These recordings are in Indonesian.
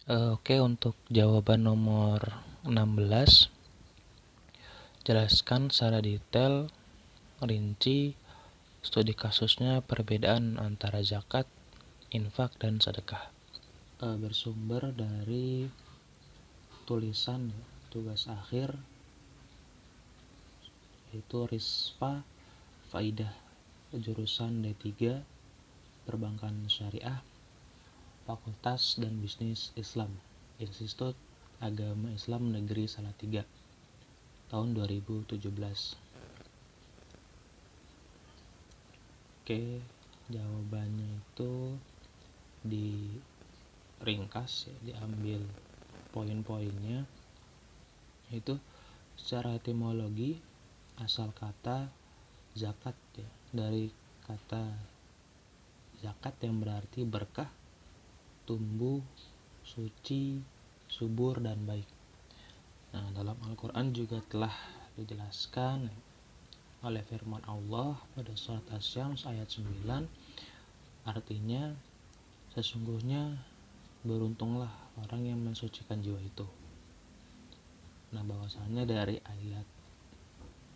Oke, untuk jawaban nomor 16, jelaskan secara detail, rinci, studi kasusnya perbedaan antara zakat, infak, dan sedekah. Bersumber dari tulisan tugas akhir, yaitu Rispa Faidah, jurusan D3 Perbankan Syariah, Fakultas dan Bisnis Islam, Institut Agama Islam Negeri Salatiga, tahun 2017. Oke, jawabannya itu diringkas ya, diambil poin-poinnya, yaitu secara etimologi asal kata zakat ya, dari kata zakat yang berarti berkah, tumbuh, suci, subur, dan baik. Nah, dalam Al-Quran juga telah dijelaskan oleh firman Allah pada surat Asy-Syams ayat 9, artinya sesungguhnya beruntunglah orang yang mensucikan jiwa itu. Nah, bahwasannya dari ayat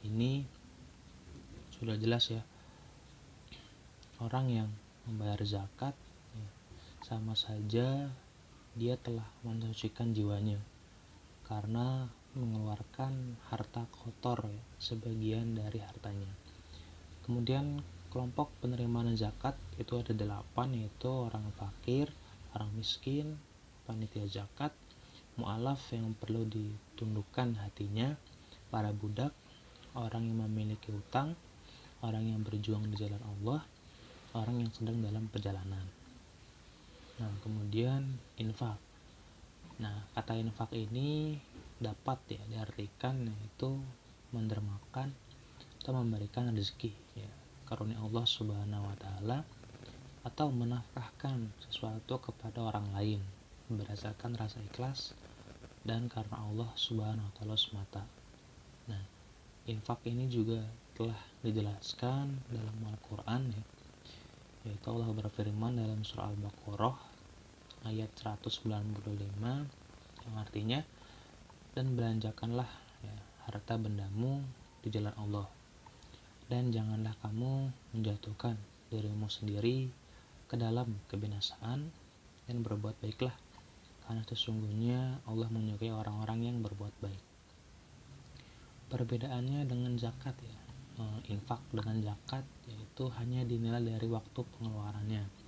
ini sudah jelas ya, orang yang membayar zakat ya, sama saja dia telah mensucikan jiwanya karena mengeluarkan harta kotor ya, sebagian dari hartanya. Kemudian kelompok penerimaan zakat itu ada 8, yaitu orang fakir, orang miskin, panitia zakat, mu'alaf yang perlu ditundukkan hatinya, para budak, orang yang memiliki utang, orang yang berjuang di jalan Allah, orang yang sedang dalam perjalanan. Nah, kemudian infak. Nah, kata infak ini dapat ya diartikan yaitu mendermakan atau memberikan rezeki ya, karunia Allah Subhanahu wa taala, atau menafkahkan sesuatu kepada orang lain berdasarkan rasa ikhlas dan karena Allah Subhanahu wa taala semata. Nah, infak ini juga telah dijelaskan dalam Al-Qur'an ya, yaitu Allah berfirman dalam surah Al-Baqarah ayat 195 yang artinya, dan belanjakanlah ya, harta bendamu di jalan Allah, dan janganlah kamu menjatuhkan dirimu sendiri ke dalam kebinasaan, dan berbuat baiklah karena sesungguhnya Allah menyukai orang-orang yang berbuat baik. Perbedaannya dengan zakat ya, infak dengan zakat yaitu hanya dinilai dari waktu pengeluarannya.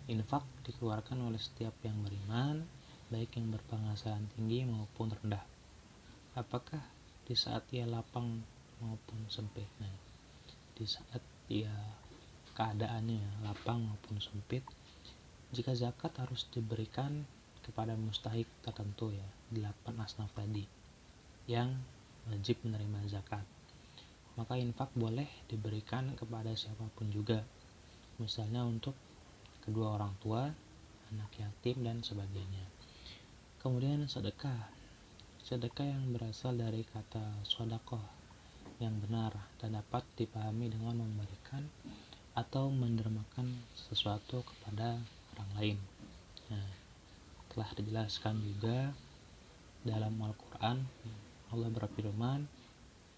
Infak dikeluarkan oleh setiap yang beriman, baik yang berpenghasilan tinggi maupun rendah. Apakah di saat ia lapang maupun sempit? Nah, di saat ia keadaannya lapang maupun sempit, jika zakat harus diberikan kepada mustahik tertentu ya, 8 asnaf tadi yang wajib menerima zakat, maka infak boleh diberikan kepada siapapun juga, misalnya untuk kedua orang tua, anak yatim, dan sebagainya. Kemudian sedekah yang berasal dari kata shadaqah yang benar dan dapat dipahami dengan memberikan atau mendermakan sesuatu kepada orang lain. Nah, telah dijelaskan juga dalam Al-Quran, Allah berfirman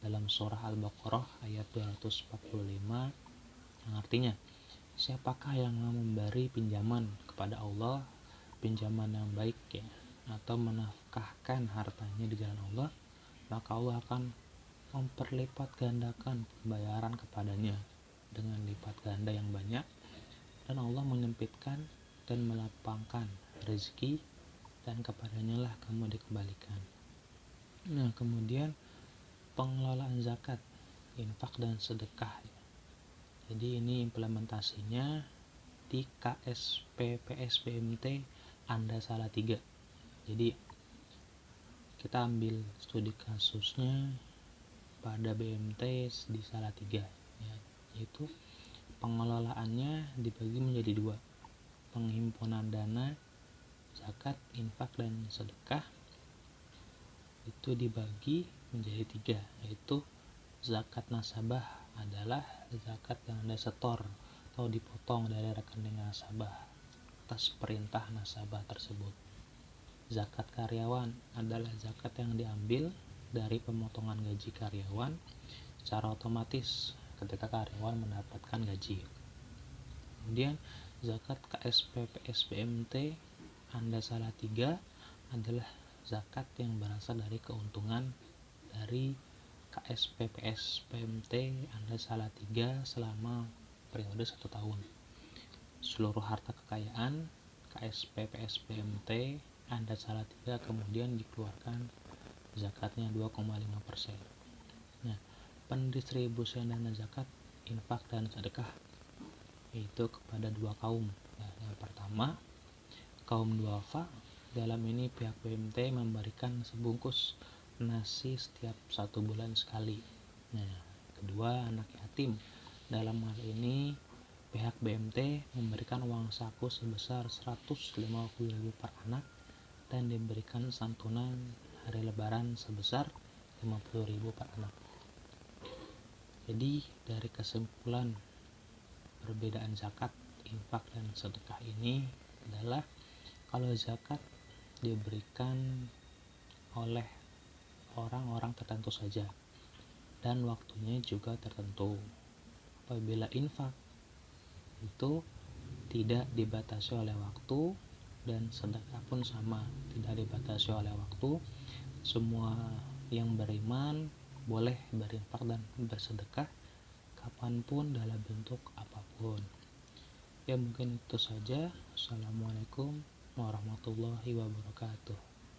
dalam surah Al-Baqarah ayat 245 yang artinya, siapakah yang memberi pinjaman kepada Allah, pinjaman yang baik ya, atau menafkahkan hartanya di jalan Allah, maka Allah akan memperlipat gandakan pembayaran kepadanya dengan lipat ganda yang banyak, dan Allah menyempitkan dan melapangkan rezeki, dan kepadanya lah kamu dikembalikan. Nah, kemudian pengelolaan zakat, infak, dan sedekah. Jadi ini implementasinya di KSP PSBMT Anda Salatiga. Jadi kita ambil studi kasusnya pada BMT di Salatiga ya, yaitu pengelolaannya dibagi menjadi 2, penghimpunan dana zakat, infak, dan sedekah itu dibagi menjadi 3, yaitu zakat nasabah adalah zakat yang Anda setor atau dipotong dari rekening nasabah atas perintah nasabah tersebut. Zakat karyawan adalah zakat yang diambil dari pemotongan gaji karyawan secara otomatis ketika karyawan mendapatkan gaji. Kemudian zakat KSP PSBMT Anda salah 3 adalah zakat yang berasal dari keuntungan dari KSP PSBMT Anda salah 3 selama periode 1 tahun. Seluruh harta kekayaan KSP PSBMT Anda salah 3 kemudian dikeluarkan zakatnya 2,5%. Nah, pendistribusian dana zakat, infak, dan sedekah yaitu kepada 2 kaum. Nah, yang pertama, kaum duafa. Dalam ini pihak BMT memberikan sebungkus nasi setiap 1 bulan sekali. Nah, kedua, anak yatim. Dalam hal ini pihak BMT memberikan uang saku sebesar 150.000 per anak dan diberikan santunan hari lebaran sebesar 50.000 per anak. Jadi dari kesimpulan perbedaan zakat, infak, dan sedekah ini adalah kalau zakat diberikan oleh orang-orang tertentu saja dan waktunya juga tertentu. Apabila infak itu tidak dibatasi oleh waktu dan sedekah pun sama, tidak dibatasi oleh waktu. Semua yang beriman boleh berinfak dan bersedekah kapanpun dalam bentuk apapun. Ya, mungkin itu saja. Assalamualaikum warahmatullahi wabarakatuh.